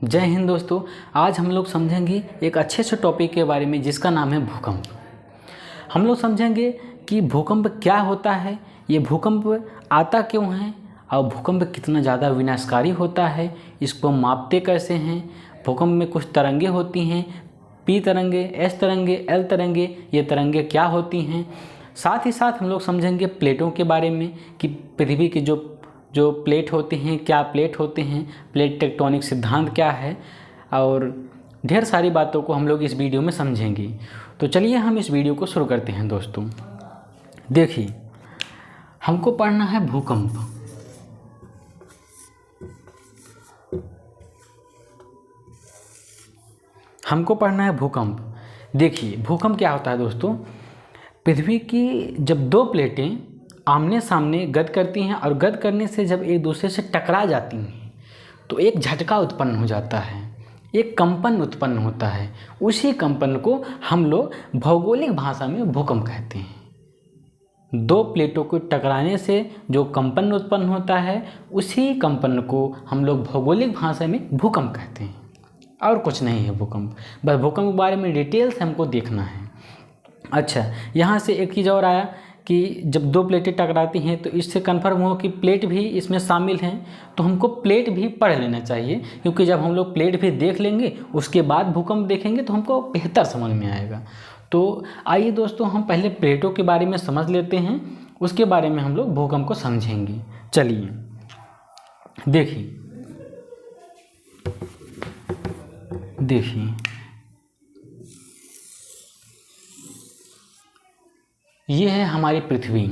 जय हिंद दोस्तों। आज हम लोग समझेंगे एक अच्छे से टॉपिक के बारे में जिसका नाम है भूकंप। हम लोग समझेंगे कि भूकंप क्या होता है, ये भूकंप आता क्यों है और भूकंप कितना ज़्यादा विनाशकारी होता है, इसको मापते कैसे हैं। भूकंप में कुछ तरंगे होती हैं, पी तरंगे, एस तरंगे, एल तरंगे, ये तरंगे क्या होती हैं। साथ ही साथ हम लोग समझेंगे प्लेटों के बारे में कि पृथ्वी की जो प्लेट होते हैं, क्या प्लेट होते हैं, प्लेट टेक्टोनिक सिद्धांत क्या है, और ढेर सारी बातों को हम लोग इस वीडियो में समझेंगे। तो चलिए हम इस वीडियो को शुरू करते हैं दोस्तों। देखिए, हमको पढ़ना है भूकंप। हमको पढ़ना है भूकंप। देखिए, भूकंप क्या होता है दोस्तों। पृथ्वी की जब दो प्लेटें आमने सामने गद करती हैं और गद करने से जब एक दूसरे से टकरा जाती हैं तो एक झटका उत्पन्न हो जाता है, एक कंपन उत्पन्न होता है। उसी कंपन को हम लोग भौगोलिक भाषा में भूकंप कहते हैं। दो प्लेटों को टकराने से जो कंपन उत्पन्न होता है, उसी कंपन को हम लोग भौगोलिक भाषा में भूकंप कहते हैं। और कुछ नहीं है भूकंप, बस भूकंप के बारे में डिटेल से हमको देखना है। अच्छा, यहाँ से एक चीज़ और आया कि जब दो प्लेटें टकराती हैं तो इससे कन्फर्म हो कि प्लेट भी इसमें शामिल हैं, तो हमको प्लेट भी पढ़ लेना चाहिए, क्योंकि जब हम लोग प्लेट भी देख लेंगे उसके बाद भूकंप देखेंगे तो हमको बेहतर समझ में आएगा। तो आइए दोस्तों, हम पहले प्लेटों के बारे में समझ लेते हैं, उसके बारे में हम लोग भूकंप को समझेंगे। चलिए देखिए, ये है हमारी पृथ्वी।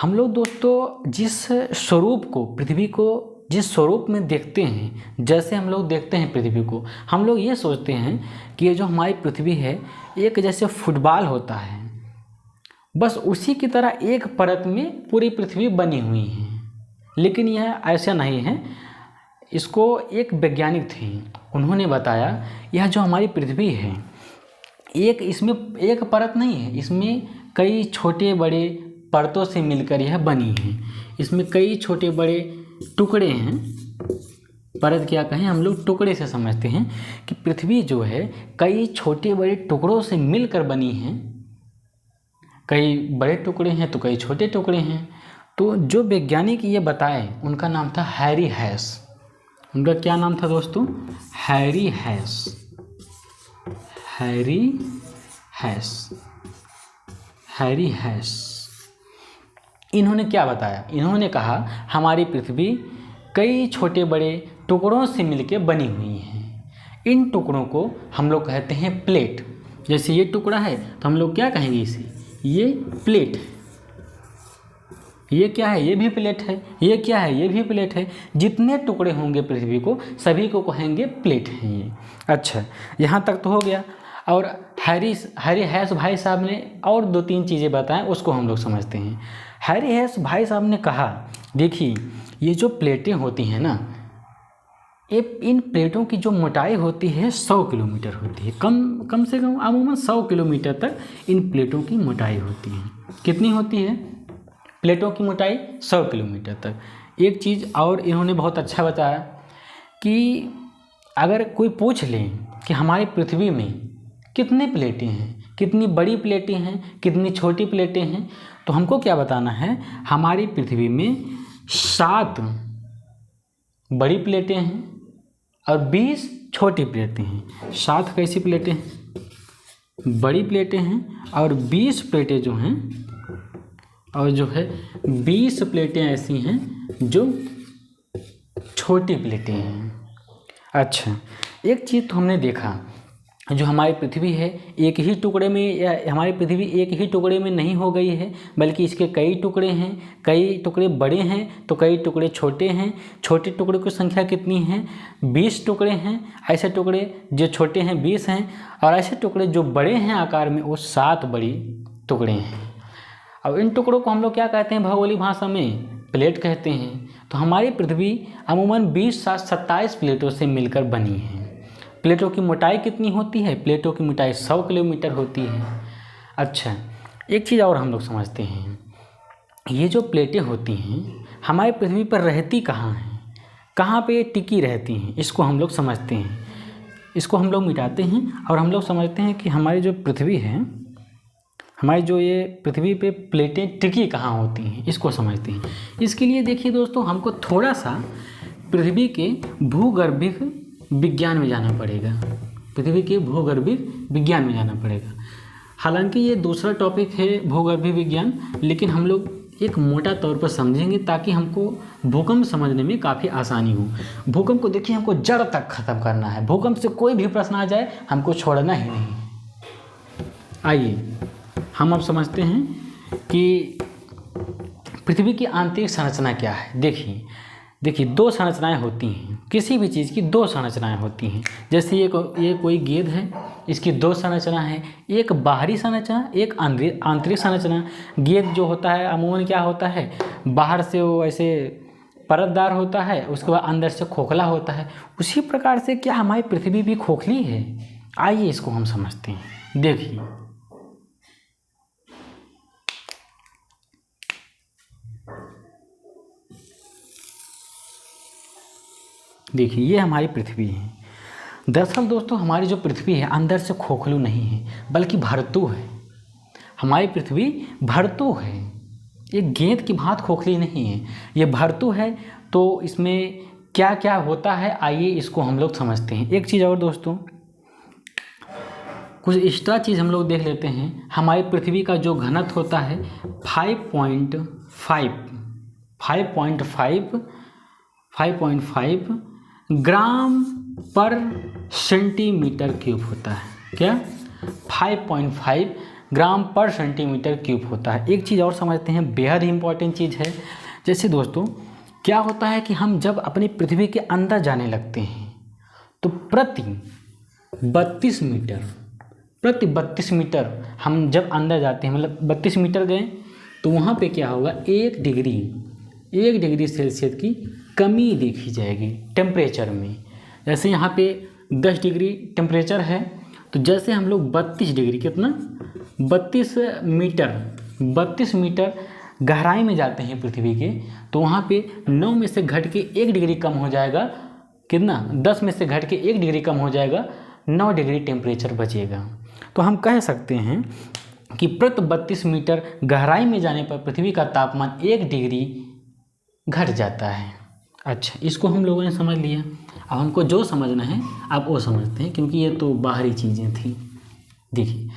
हम लोग दोस्तों जिस स्वरूप को, पृथ्वी को जिस स्वरूप में देखते हैं, जैसे हम लोग देखते हैं पृथ्वी को, हम लोग ये सोचते हैं कि ये जो हमारी पृथ्वी है एक जैसे फुटबॉल होता है, बस उसी की तरह एक परत में पूरी पृथ्वी बनी हुई है। लेकिन यह ऐसा नहीं है। इसको एक वैज्ञानिक थे, उन्होंने बताया यह जो हमारी पृथ्वी है इसमें एक परत नहीं है, इसमें कई छोटे बड़े परतों से मिलकर यह बनी है। इसमें कई छोटे बड़े टुकड़े हैं। परत क्या कहें, हम लोग टुकड़े से समझते हैं कि पृथ्वी जो है कई छोटे बड़े टुकड़ों से मिलकर बनी है। कई बड़े टुकड़े हैं तो कई छोटे टुकड़े हैं। तो जो वैज्ञानिक ये बताए उनका नाम था हैरी हैस। उनका क्या नाम था दोस्तों? हैरी हैस। हैरी हैस। इन्होंने क्या बताया? इन्होंने कहा हमारी पृथ्वी कई छोटे बड़े टुकड़ों से मिलकर बनी हुई है। इन टुकड़ों को हम लोग कहते हैं प्लेट। जैसे ये टुकड़ा है तो हम लोग क्या कहेंगे इसे? ये प्लेट है। ये क्या है? ये भी प्लेट है। ये क्या है? ये भी प्लेट है। जितने टुकड़े होंगे पृथ्वी को, सभी को कहेंगे प्लेट हैं ये। अच्छा, यहाँ तक तो हो गया। और हैरी हैस भाई साहब ने और दो तीन चीज़ें बताएं, उसको हम लोग समझते हैं। हैरी हैस भाई साहब ने कहा, देखिए ये जो प्लेटें होती हैं ना, इन प्लेटों की जो मोटाई होती है 100 किलोमीटर होती है। कम से कम अमूमन 100 किलोमीटर तक इन प्लेटों की मोटाई होती है। कितनी होती है? प्लेटों की मोटाई 100 किलोमीटर तक। एक चीज़ और इन्होंने बहुत अच्छा बताया कि अगर कोई पूछ ले कि हमारी पृथ्वी में कितने प्लेटें हैं, कितनी बड़ी प्लेटें हैं, कितनी छोटी प्लेटें हैं, तो हमको क्या बताना है? हमारी पृथ्वी में 7 बड़ी प्लेटें हैं और 20 छोटी प्लेटें हैं। 7 कैसी प्लेटें हैं? बड़ी प्लेटें हैं। और 20 प्लेटें जो हैं, और जो है 20 प्लेटें ऐसी हैं जो छोटी प्लेटें हैं। अच्छा, एक चीज़ तो हमने देखा, जो हमारी पृथ्वी है एक ही टुकड़े में, या हमारी पृथ्वी एक ही टुकड़े में नहीं हो गई है, बल्कि इसके कई टुकड़े हैं। कई टुकड़े बड़े हैं तो कई टुकड़े छोटे हैं। छोटे टुकड़े की संख्या कितनी है? 20 टुकड़े हैं। ऐसे टुकड़े जो छोटे हैं 20 हैं, और ऐसे टुकड़े जो बड़े हैं आकार में वो 7 बड़ी टुकड़े हैं। अब इन टुकड़ों को हम लोग क्या कहते हैं भौगोलिक भाषा में? प्लेट कहते हैं। तो हमारी पृथ्वी अमूमन 27 प्लेटों से मिलकर बनी है। प्लेटों की मोटाई कितनी होती है? प्लेटों की मोटाई 100 किलोमीटर होती है। अच्छा, एक चीज़ और हम लोग समझते हैं, ये जो प्लेटें होती हैं हमारी पृथ्वी पर रहती कहाँ हैं? कहाँ पे टिकी रहती हैं, इसको हम लोग समझते हैं। इसको हम लोग मिटाते हैं और हम लोग समझते हैं कि हमारी जो पृथ्वी है, हमारी जो ये पृथ्वी पे प्लेटें टिकी कहाँ होती हैं, इसको समझते हैं। इसके लिए देखिए दोस्तों, हमको थोड़ा सा पृथ्वी के भूगर्भिक विज्ञान में जाना पड़ेगा। पृथ्वी के भूगर्भिक विज्ञान में जाना पड़ेगा। हालांकि ये दूसरा टॉपिक है भूगर्भिक विज्ञान, लेकिन हम लोग एक मोटा तौर पर समझेंगे ताकि हमको भूकंप समझने में काफ़ी आसानी हो। भूकंप को देखिए, हमको जड़ तक ख़त्म करना है। भूकंप से कोई भी प्रश्न आ जाए हमको छोड़ना ही नहीं। आइए हम अब समझते हैं कि पृथ्वी की आंतरिक संरचना क्या है। देखिए दो संरचनाएं होती हैं, किसी भी चीज़ की दो संरचनाएं होती हैं। जैसे ये कोई गेंद है, इसकी दो संरचना है, एक बाहरी संरचना, एक आंतरिक संरचना। गेंद जो होता है अमूमन क्या होता है, बाहर से वो ऐसे परतदार होता है, उसके बाद अंदर से खोखला होता है। उसी प्रकार से क्या हमारी पृथ्वी भी खोखली है? आइए इसको हम समझते हैं। देखिए ये हमारी पृथ्वी है। दरअसल दोस्तों, हमारी जो पृथ्वी है अंदर से खोखलू नहीं है, बल्कि भरतू है। हमारी पृथ्वी भरतू है, ये गेंद की भांत खोखली नहीं है, ये भरतू है। तो इसमें क्या क्या होता है, आइए इसको हम लोग समझते हैं। एक चीज़ और दोस्तों, कुछ एक्स्ट्रा चीज़ हम लोग देख लेते हैं। हमारी पृथ्वी का जो घनत्व होता है 5.5 ग्राम पर सेंटीमीटर क्यूब होता है। क्या? 5.5 ग्राम पर सेंटीमीटर क्यूब होता है। एक चीज़ और समझते हैं, बेहद इंपॉर्टेंट चीज़ है। जैसे दोस्तों, क्या होता है कि हम जब अपनी पृथ्वी के अंदर जाने लगते हैं तो प्रति 32 मीटर हम जब अंदर जाते हैं, मतलब 32 मीटर गए तो वहाँ पे क्या होगा, 1 डिग्री सेल्सियस की कमी देखी जाएगी टेम्परेचर में। जैसे यहाँ पे 10 डिग्री टेम्परेचर है, तो जैसे हम लोग 32 डिग्री, कितना, 32 मीटर गहराई में जाते हैं पृथ्वी के, तो वहाँ पे 9 में से घट के 1 डिग्री कम हो जाएगा। कितना? 10 में से घट के 1 डिग्री कम हो जाएगा, 9 डिग्री टेम्परेचर बचेगा। तो हम कह सकते हैं कि प्रति 32 मीटर गहराई में जाने पर पृथ्वी का तापमान 1 डिग्री घट जाता है। अच्छा, इसको हम लोगों ने समझ लिया। अब हमको जो समझना है आप वो समझते हैं, क्योंकि ये तो बाहरी चीज़ें थी। देखिए,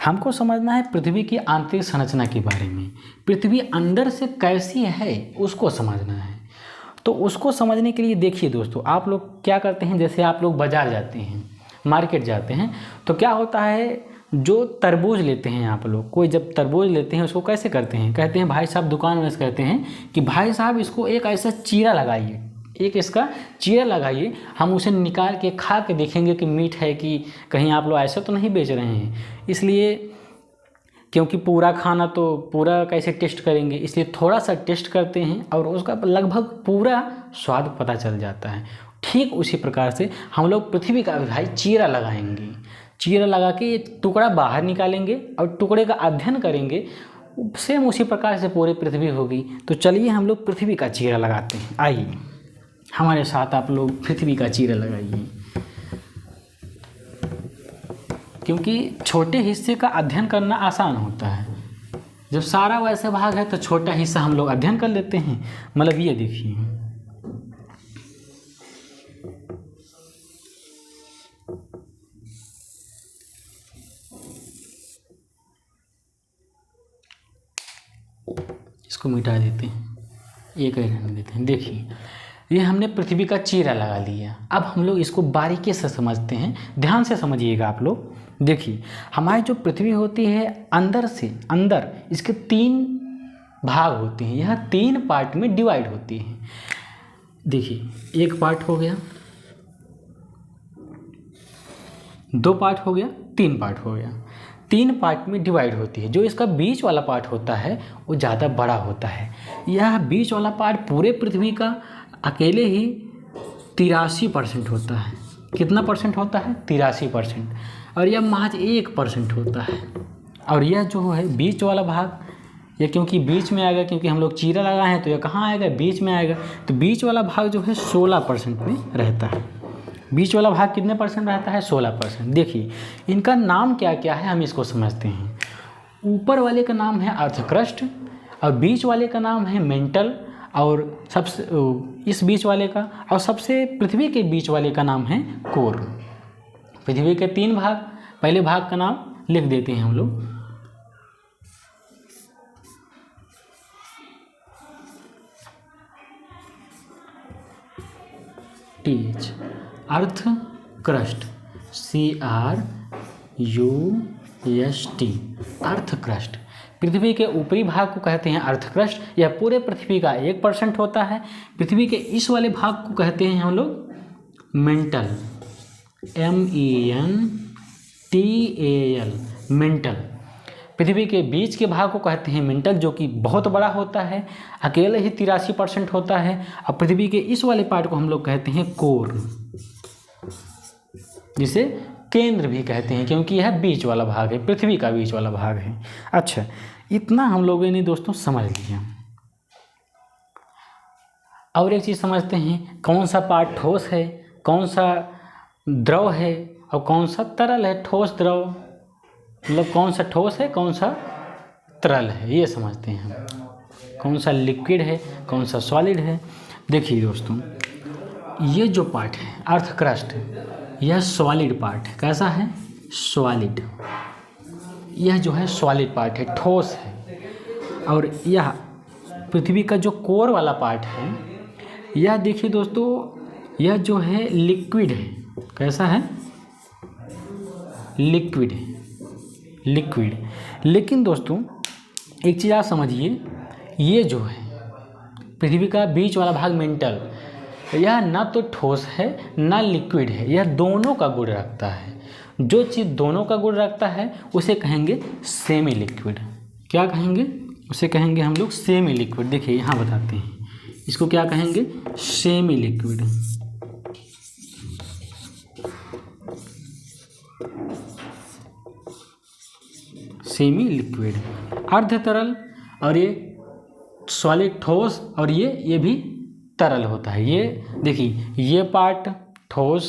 हमको समझना है पृथ्वी की आंतरिक संरचना के बारे में। पृथ्वी अंदर से कैसी है उसको समझना है। तो उसको समझने के लिए देखिए दोस्तों, आप लोग क्या करते हैं, जैसे आप लोग बाज़ार जाते हैं, मार्केट जाते हैं, तो क्या होता है, जो तरबूज लेते हैं आप लोग, कोई जब तरबूज लेते हैं उसको कैसे करते हैं, कहते हैं भाई साहब, दुकान में कहते हैं कि भाई साहब इसको एक ऐसा चीरा लगाइए, एक इसका चीरा लगाइए, हम उसे निकाल के खा के देखेंगे कि मीठ है कि कहीं आप लोग ऐसा तो नहीं बेच रहे हैं। इसलिए, क्योंकि पूरा खाना तो पूरा कैसे टेस्ट करेंगे, इसलिए थोड़ा सा टेस्ट करते हैं और उसका लगभग पूरा स्वाद पता चल जाता है। ठीक उसी प्रकार से हम लोग पृथ्वी का भी भाई चीरा लगाएंगे। चीरा लगा के ये टुकड़ा बाहर निकालेंगे और टुकड़े का अध्ययन करेंगे। सेम उसी प्रकार से पूरी पृथ्वी होगी। तो चलिए हम लोग पृथ्वी का चीरा लगाते हैं। आइए हमारे साथ आप लोग पृथ्वी का चीरा लगाइए, क्योंकि छोटे हिस्से का अध्ययन करना आसान होता है। जब सारा वैसे भाग है तो छोटा हिस्सा हम लोग अध्ययन कर लेते हैं। मतलब ये देखिए, इसको मिटा देते हैं, एक रहने देते हैं। देखिए, ये हमने पृथ्वी का चीरा लगा लिया। अब हम लोग इसको बारीकी से समझते हैं, ध्यान से समझिएगा आप लोग। देखिए, हमारी जो पृथ्वी होती है अंदर से अंदर इसके 3 भाग होते हैं। यह 3 पार्ट में डिवाइड होती है। देखिए, एक पार्ट हो गया, 2 पार्ट हो गया, 3 पार्ट हो गया। 3 पार्ट में डिवाइड होती है। जो इसका बीच वाला पार्ट होता है वो ज़्यादा बड़ा होता है। यह बीच वाला पार्ट पूरे पृथ्वी का अकेले ही 83% होता है। कितना परसेंट होता है? 83%। और यह महज 1% होता है। और यह जो है बीच वाला भाग, ये क्योंकि बीच में आएगा, क्योंकि हम लोग चीरा लगाए हैं तो ये कहाँ आएगा, बीच में आएगा। तो बीच वाला भाग जो है 16% में रहता है। बीच वाला भाग कितने परसेंट रहता है, 16%। देखिए इनका नाम क्या क्या है, हम इसको समझते हैं। ऊपर वाले का नाम है अर्थ क्रस्ट, और बीच वाले का नाम है मेंटल, और सबसे इस बीच वाले का, और सबसे पृथ्वी के बीच वाले का नाम है कोर। पृथ्वी के 3 भाग, पहले भाग का नाम लिख देते हैं हम लोग। TH earth crust, CRUST earth crust. पृथ्वी के ऊपरी भाग को कहते हैं अर्थ क्रस्ट, यह पूरे पृथ्वी का 1% होता है। पृथ्वी के इस वाले भाग को कहते हैं हम लोग मेंटल, MENTAL मेंटल। पृथ्वी के बीच के भाग को कहते हैं मेंटल, जो कि बहुत बड़ा होता है, अकेले ही 83% होता है। और पृथ्वी के इस वाले पार्ट को हम लोग कहते हैं कोर, जिसे केंद्र भी कहते हैं, क्योंकि यह बीच वाला भाग है, पृथ्वी का बीच वाला भाग है। अच्छा, इतना हम लोगों ने दोस्तों समझ लिया। और एक चीज़ समझते हैं, कौन सा पार्ट ठोस है, कौन सा द्रव है, और कौन सा तरल है। ठोस द्रव मतलब कौन सा ठोस है, कौन सा तरल है, ये समझते हैं हम। कौन सा लिक्विड है, कौन सा सॉलिड है। देखिए दोस्तों, ये जो पार्ट है अर्थ क्रस्ट, यह सॉलिड पार्ट है। कैसा है, सॉलिड। यह जो है सॉलिड पार्ट है, ठोस है। और यह पृथ्वी का जो कोर वाला पार्ट है, यह देखिए दोस्तों, यह जो है लिक्विड है। कैसा है, लिक्विड है, लिक्विड। लेकिन दोस्तों एक चीज़ आप समझिए, ये जो है पृथ्वी का बीच वाला भाग मेंटल, यह ना तो ठोस है ना लिक्विड है, यह दोनों का गुण रखता है। जो चीज़ दोनों का गुण रखता है उसे कहेंगे सेमी लिक्विड। क्या कहेंगे, उसे कहेंगे हम लोग सेमी लिक्विड। देखिए यहाँ बताते हैं, इसको क्या कहेंगे, सेमी लिक्विड। सेमी लिक्विड, अर्ध तरल, और ये सॉलिड ठोस, और ये भी तरल होता है। ये देखिए, ये पार्ट ठोस,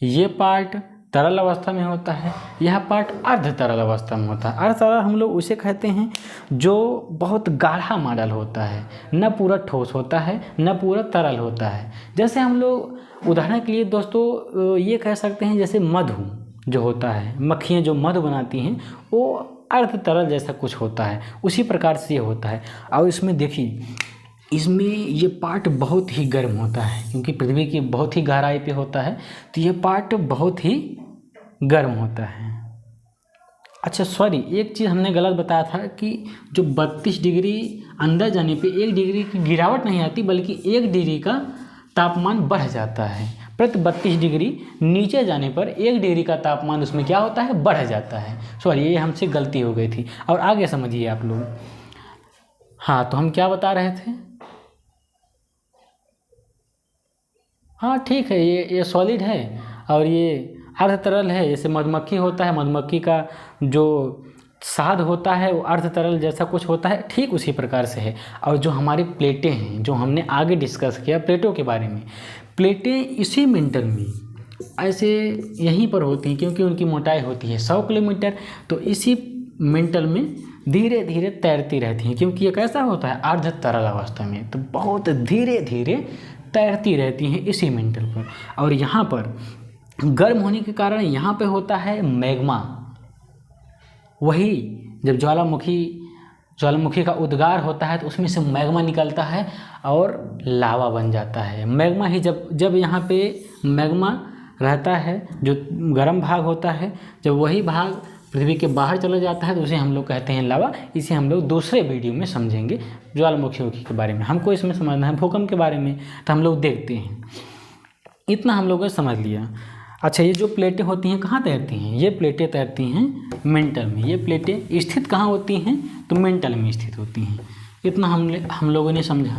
ये पार्ट तरल अवस्था में होता है, यह पार्ट अर्ध तरल अवस्था में होता है। अर्ध तरल हम लोग उसे कहते हैं जो बहुत गाढ़ा मॉडल होता है, न पूरा ठोस होता है न पूरा तरल होता है। जैसे हम लोग उदाहरण के लिए दोस्तों ये कह सकते हैं, जैसे मधु जो होता है, मक्खियाँ जो मधु बनाती हैं, वो अर्ध तरल जैसा कुछ होता है, उसी प्रकार से ये होता है। और इसमें देखिए, इसमें ये पार्ट बहुत ही गर्म होता है, क्योंकि पृथ्वी की बहुत ही गहराई पे होता है, तो ये पार्ट बहुत ही गर्म होता है। अच्छा सॉरी, एक चीज़ हमने गलत बताया था कि जो 32 डिग्री अंदर जाने पे 1 डिग्री की गिरावट नहीं आती, बल्कि 1 डिग्री का तापमान बढ़ जाता है। प्रति 32 डिग्री नीचे जाने पर 1 डिग्री का तापमान उसमें क्या होता है, बढ़ जाता है। सॉरी, ये हमसे गलती हो गई थी। और आगे समझिए आप लोग। हाँ, तो हम क्या बता रहे थे। हाँ ठीक है, ये सॉलिड है और ये अर्ध तरल है। जैसे मधुमक्खी होता है, मधुमक्खी का जो शहद होता है वो अर्ध तरल जैसा कुछ होता है, ठीक उसी प्रकार से है। और जो हमारी प्लेटें हैं, जो हमने आगे डिस्कस किया प्लेटों के बारे में, प्लेटें इसी मेंटल में ऐसे यहीं पर होती हैं, क्योंकि उनकी मोटाई होती है 100 किलोमीटर। तो इसी मेंटल में धीरे धीरे तैरती रहती हैं, क्योंकि ये कैसा होता है, अर्ध तरल अवस्था में, तो बहुत धीरे धीरे तैरती रहती हैं इसी मेंटल पर। और यहाँ पर गर्म होने के कारण यहाँ पे होता है मैग्मा। वही जब ज्वालामुखी का उद्गार होता है तो उसमें से मैग्मा निकलता है और लावा बन जाता है। मैग्मा ही जब यहाँ पे मैग्मा रहता है, जो गर्म भाग होता है, जब वही भाग पृथ्वी के बाहर चला जाता है तो उसे हम लोग कहते हैं लावा। इसे हम लोग दूसरे वीडियो में समझेंगे ज्वालामुखी के बारे में। हमको इसमें समझना है भूकंप के बारे में, तो हम लोग देखते हैं। इतना हम लोगों ने समझ लिया। अच्छा, ये जो प्लेटें होती हैं कहाँ तैरती हैं, ये प्लेटें तैरती हैं मेंटल में। ये प्लेटें स्थित कहाँ होती हैं, तो मेंटल में स्थित होती हैं। इतना हम लोगों ने समझा।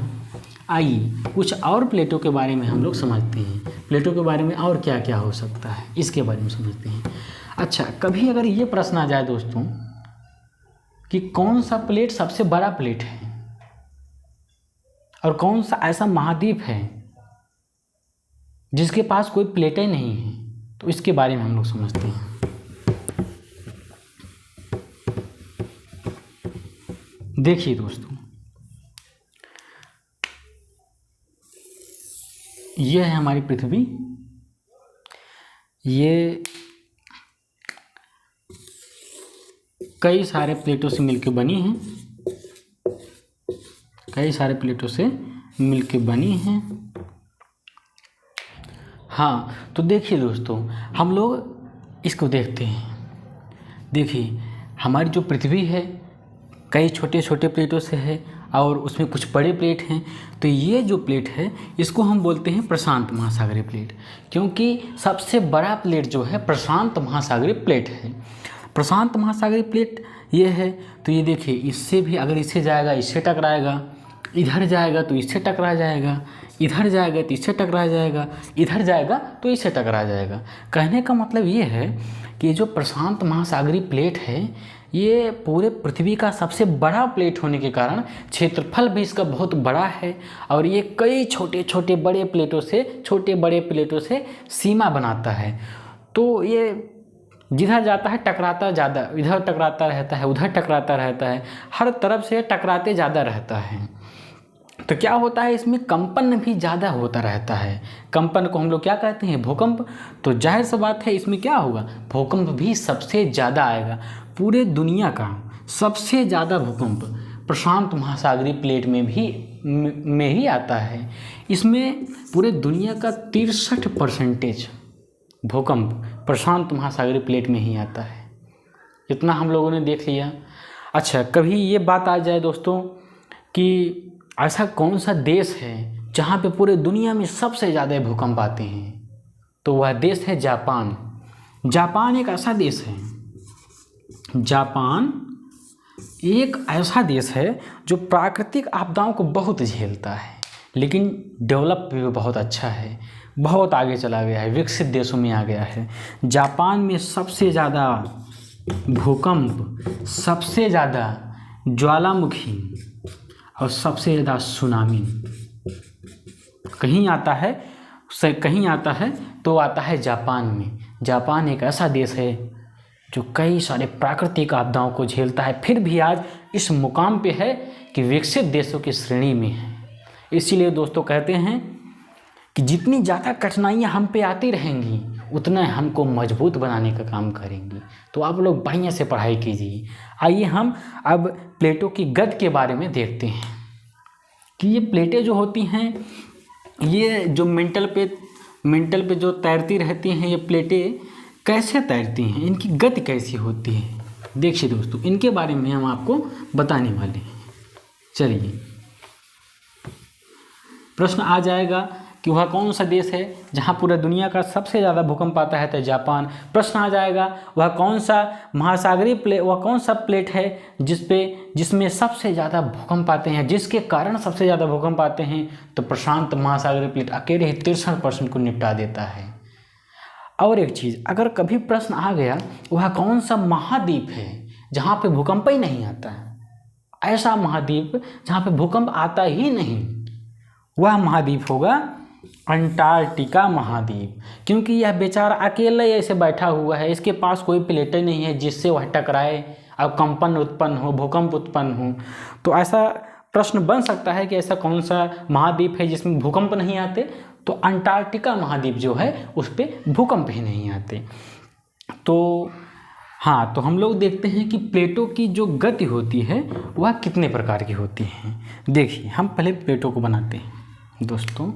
आइए कुछ और प्लेटों के बारे में हम लोग समझते हैं। प्लेटों के बारे में और क्या क्या हो सकता है, इसके बारे में समझते हैं। अच्छा, कभी अगर ये प्रश्न आ जाए दोस्तों कि कौन सा प्लेट सबसे बड़ा प्लेट है और कौन सा ऐसा महाद्वीप है जिसके पास कोई प्लेटें नहीं है। तो इसके बारे में हम लोग समझते हैं। देखिए दोस्तों, ये है हमारी पृथ्वी। ये कई सारे प्लेटों से मिलकर बनी है, कई सारे प्लेटों से मिलकर बनी है। हाँ, तो देखिए दोस्तों, हम लोग इसको देखते हैं। देखिए, हमारी जो पृथ्वी है कई छोटे छोटे प्लेटों से है और उसमें कुछ बड़े प्लेट हैं। तो ये जो प्लेट है इसको हम बोलते हैं प्रशांत महासागरीय प्लेट, क्योंकि सबसे बड़ा प्लेट जो है प्रशांत महासागरीय प्लेट है। प्रशांत महासागरीय प्लेट ये है। तो ये देखिए, इससे भी अगर इससे जाएगा इससे टकराएगा, इधर जाएगा तो इससे टकरा जाएगा, इधर जाएगा तो इससे टकरा जाएगा, इधर जाएगा तो इससे टकरा जाएगा। कहने का मतलब ये है कि जो प्रशांत महासागरीय प्लेट है ये पूरे पृथ्वी का सबसे बड़ा प्लेट होने के कारण क्षेत्रफल भी इसका बहुत बड़ा है और ये कई छोटे छोटे बड़े प्लेटों से, छोटे बड़े प्लेटों से सीमा बनाता है। तो ये जिधर जाता है टकराता ज़्यादा, इधर टकराता रहता है, उधर टकराता रहता है, हर तरफ से टकराते ज़्यादा रहता है। तो क्या होता है, इसमें कंपन भी ज़्यादा होता रहता है। कंपन को हम लोग क्या कहते हैं, भूकंप। तो जाहिर सी बात है इसमें क्या होगा, भूकंप भी सबसे ज़्यादा आएगा। पूरे दुनिया का सबसे ज़्यादा भूकंप प्रशांत महासागरीय प्लेट में ही आता है। इसमें पूरे दुनिया का 63% भूकंप प्रशांत महासागरीय प्लेट में ही आता है। इतना हम लोगों ने देख लिया। अच्छा, कभी ये बात आ जाए दोस्तों कि ऐसा कौन सा देश है जहाँ पे पूरे दुनिया में सबसे ज़्यादा भूकंप आते हैं, तो वह देश है जापान। जापान एक ऐसा देश है, जापान एक ऐसा देश है जो प्राकृतिक आपदाओं को बहुत झेलता है, लेकिन डेवलप भी बहुत अच्छा है, बहुत आगे चला गया है, विकसित देशों में आ गया है। जापान में सबसे ज़्यादा भूकंप, सबसे ज़्यादा ज्वालामुखी और सबसे ज़्यादा सुनामी कहीं आता है तो आता है जापान में। जापान एक ऐसा देश है जो कई सारे प्राकृतिक आपदाओं को झेलता है, फिर भी आज इस मुकाम पे है कि विकसित देशों की श्रेणी में है। इसीलिए दोस्तों कहते हैं कि जितनी ज़्यादा कठिनाइयाँ हम पे आती रहेंगी उतना हमको मजबूत बनाने का काम करेंगी। तो आप लोग बढ़िया से पढ़ाई कीजिए। आइए हम अब प्लेटों की गति के बारे में देखते हैं कि ये प्लेटें जो होती हैं, ये जो मेंटल पे जो तैरती रहती हैं, ये प्लेटें कैसे तैरती हैं, इनकी गति कैसी होती है। देखिए दोस्तों, इनके बारे में हम आपको बताने वाले हैं। चलिए, प्रश्न आ जाएगा कि वह कौन सा देश है जहां पूरा दुनिया का सबसे ज़्यादा भूकंप आता है, तो जापान। प्रश्न आ जाएगा वह कौन सा महासागरीय प्लेट, वह कौन सा प्लेट है जिसमें सबसे ज़्यादा भूकंप आते हैं, जिसके कारण सबसे ज़्यादा भूकंप आते हैं, तो प्रशांत महासागरीय प्लेट अकेले ही 63% को निपटा देता है। और एक चीज़, अगर कभी प्रश्न आ गया वह कौन सा महाद्वीप है जहाँ पे भूकंप ही नहीं आता है, ऐसा महाद्वीप जहाँ पे भूकंप आता ही नहीं, वह महाद्वीप होगा अंटार्कटिका महाद्वीप। क्योंकि यह बेचारा अकेला ऐसे बैठा हुआ है, इसके पास कोई प्लेटें नहीं है जिससे वह टकराए और कंपन उत्पन्न हो, भूकंप उत्पन्न हो। तो ऐसा प्रश्न बन सकता है कि ऐसा कौन सा महाद्वीप है जिसमें भूकंप नहीं आते, तो अंटार्कटिका महाद्वीप जो है उस पर भूकंप ही नहीं आते। तो हाँ, तो हम लोग देखते हैं कि प्लेटों की जो गति होती है वह कितने प्रकार की होती है। देखिए, हम पहले प्लेटों को बनाते हैं दोस्तों।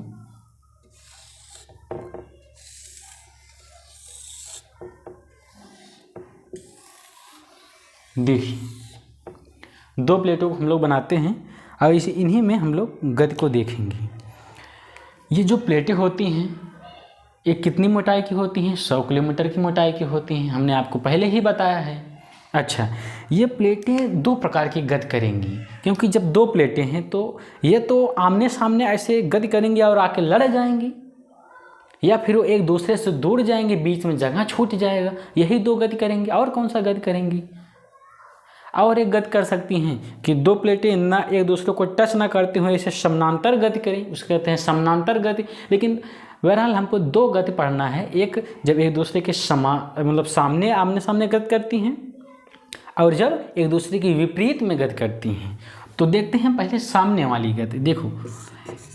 देखिए, दो प्लेटों को हम लोग बनाते हैं और इन्हीं में हम लोग गति को देखेंगे। ये जो प्लेटें होती हैं ये कितनी मोटाई की होती हैं, 100 किलोमीटर की मोटाई की होती हैं, हमने आपको पहले ही बताया है। अच्छा, ये प्लेटें दो प्रकार की गति करेंगी, क्योंकि जब दो प्लेटें हैं तो ये तो आमने सामने ऐसे गति करेंगी और आके लड़ जाएंगी, या फिर वो एक दूसरे से दूर जाएंगे, बीच में जगह छूट जाएगा, यही दो गति करेंगी। और कौन सा गति करेंगी? और एक गति कर सकती हैं कि दो प्लेटें ना एक दूसरे को टच ना करते हुए इसे समानांतर गति करें, उसको कहते हैं समानांतर गति। लेकिन बहरहाल हमको दो गति पढ़ना है, एक जब एक दूसरे के मतलब सामने आमने सामने गति करती हैं और जब एक दूसरे की विपरीत में गति करती हैं। तो देखते हैं पहले सामने वाली गति। देखो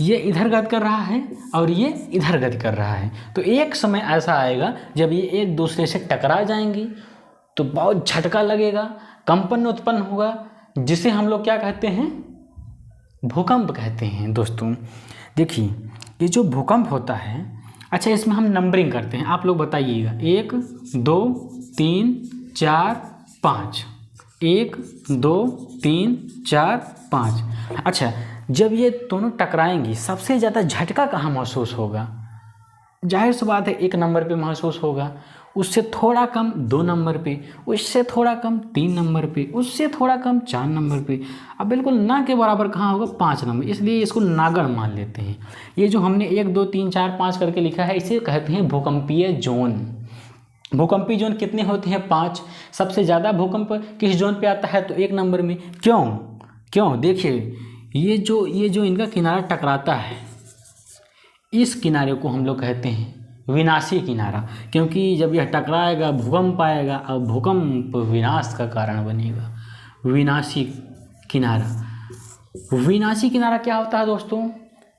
ये इधर गति कर रहा है और ये इधर गति कर रहा है। तो एक समय ऐसा आएगा जब ये एक दूसरे से टकरा जाएंगी तो बहुत झटका लगेगा, कंपन उत्पन्न होगा, जिसे हम लोग क्या कहते हैं, भूकंप कहते हैं। दोस्तों देखिए ये जो भूकंप होता है, अच्छा इसमें हम नंबरिंग करते हैं, आप लोग बताइएगा 1 2 3 4 5, 1 2 3 4 5। अच्छा जब ये दोनों टकराएंगी सबसे ज़्यादा झटका कहाँ महसूस होगा? जाहिर सी बात है 1 नंबर पे महसूस होगा, उससे थोड़ा कम 2 नंबर पे, उससे थोड़ा कम 3 नंबर पे, उससे थोड़ा कम 4 नंबर पे, अब बिल्कुल ना के बराबर कहाँ होगा? 5 नंबर। इसलिए इसको नागड़ मान लेते हैं। ये जो हमने 1 2 3 4 5 करके लिखा है इसे कहते हैं भूकंपीय जोन। भूकंपीय जोन कितने होते हैं? 5। सबसे ज़्यादा भूकंप किस जोन पे आता है? तो 1 नंबर में। क्यों? देखिए ये जो इनका किनारा टकराता है, इस किनारे को हम लोग कहते हैं विनाशी किनारा, क्योंकि जब यह टकराएगा भूकंप आएगा और भूकंप विनाश का कारण बनेगा। विनाशी किनारा। विनाशी किनारा क्या होता है दोस्तों?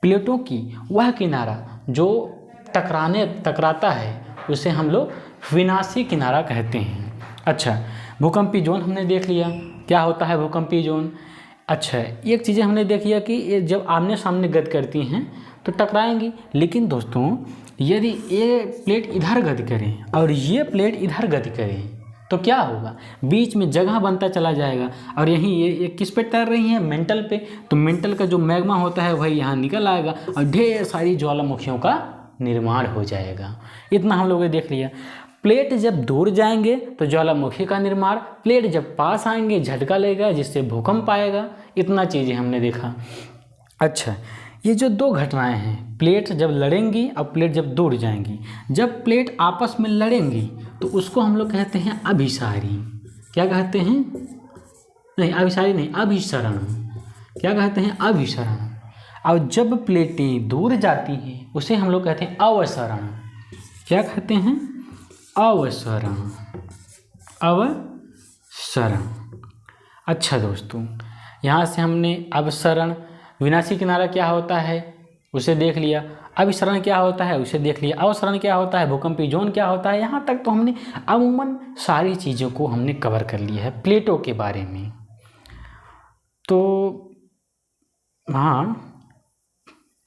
प्लेटों की वह किनारा जो टकराता है उसे हम लोग विनाशी किनारा कहते हैं। अच्छा भूकंपीय जोन हमने देख लिया, क्या होता है भूकंपीय जोन। अच्छा एक चीज़ें हमने देखी है कि ये जब आमने सामने गति करती हैं तो टकराएंगी, लेकिन दोस्तों यदि ये प्लेट इधर गति करें और ये प्लेट इधर गति करें तो क्या होगा? बीच में जगह बनता चला जाएगा और यहीं ये किस पे तैर रही हैं? मेंटल पे। तो मेंटल का जो मैग्मा होता है वही यहाँ निकल आएगा और ढेर सारी ज्वालामुखियों का निर्माण हो जाएगा। इतना हम लोगों ने देख लिया। प्लेट जब दूर जाएंगे तो ज्वालामुखी का निर्माण, प्लेट जब पास आएंगे झटका लगेगा जिससे भूकंप आएगा। इतना चीज़ें हमने देखा। अच्छा ये जो दो घटनाएं हैं, प्लेट जब लड़ेंगी और प्लेट जब दूर जाएंगी, जब प्लेट आपस में लड़ेंगी तो उसको हम लोग कहते हैं अभिसारी। क्या कहते हैं? नहीं अभिसारी नहीं, अभिसरण। क्या कहते हैं? अभिसरण। और जब प्लेटें दूर जाती हैं उसे हम लोग कहते हैं अवसरण। क्या कहते हैं? अवसरण। अवसरण। अच्छा दोस्तों यहाँ से हमने अवसरण, विनाशी किनारा क्या होता है उसे देख लिया, अभिसरण क्या होता है उसे देख लिया, अवसरण क्या होता है, भूकंपीय जोन क्या होता है। यहाँ तक तो हमने अमूमन सारी चीज़ों को हमने कवर कर लिया है प्लेटों के बारे में। तो हाँ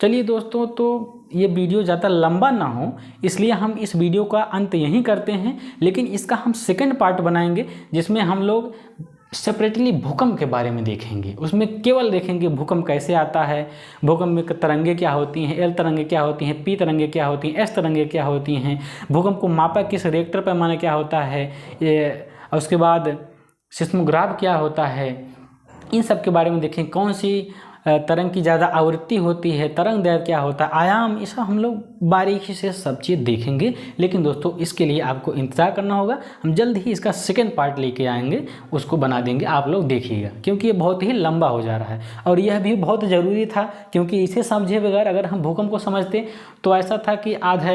चलिए दोस्तों, तो ये वीडियो ज़्यादा लंबा ना हो इसलिए हम इस वीडियो का अंत यहीं करते हैं, लेकिन इसका हम सेकंड पार्ट बनाएंगे जिसमें हम लोग सेपरेटली भूकंप के बारे में देखेंगे। उसमें केवल देखेंगे भूकंप कैसे आता है, भूकंप में तरंगे क्या होती हैं, एल तरंगे क्या होती हैं, पी तरंगे क्या होती हैं, एस तरंगे क्या होती हैं, भूकंप को मापा किस रिएक्टर पैमाने क्या होता है, ये उसके बाद सिस्मोग्राफ क्या होता है, इन सब के बारे में देखें। कौन सी तरंग की ज़्यादा आवृत्ति होती है, तरंग दैर्घ्य क्या होता है, आयाम, ये सब हम लोग बारीकी से सब चीज़ देखेंगे। लेकिन दोस्तों इसके लिए आपको इंतज़ार करना होगा, हम जल्द ही इसका सेकंड पार्ट लेके आएंगे, उसको बना देंगे, आप लोग देखिएगा, क्योंकि ये बहुत ही लंबा हो जा रहा है और यह भी बहुत ज़रूरी था, क्योंकि इसे समझे बगैर अगर हम भूकंप को समझते तो ऐसा था कि आधा,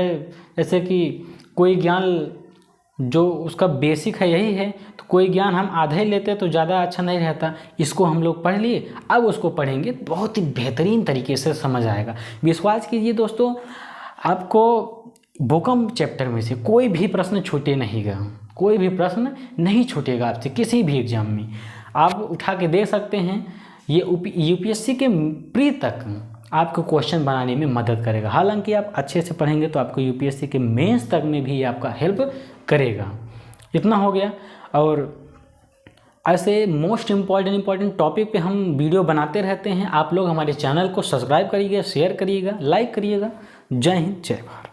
जैसे कि कोई ज्ञान जो उसका बेसिक है यही है, तो कोई ज्ञान हम आधा ही लेते तो ज़्यादा अच्छा नहीं रहता। इसको हम लोग पढ़ लिए, अब उसको पढ़ेंगे बहुत ही बेहतरीन तरीके से समझ आएगा। विश्वास कीजिए दोस्तों, आपको भूकंप चैप्टर में से कोई भी प्रश्न छूटे नहींगा, कोई भी प्रश्न नहीं छूटेगा आपसे किसी भी एग्जाम में। आप उठा के दे सकते हैं, ये यूपीएससी के प्री तक आपको क्वेश्चन बनाने में मदद करेगा। हालांकि आप अच्छे से पढ़ेंगे तो आपको यूपीएससी के मेंस तक में भी आपका हेल्प करेगा। इतना हो गया। और ऐसे मोस्ट इम्पॉर्टेंट टॉपिक पे हम वीडियो बनाते रहते हैं। आप लोग हमारे चैनल को सब्सक्राइब करिएगा, शेयर करिएगा, लाइक करिएगा। जय हिंद, जय भारत।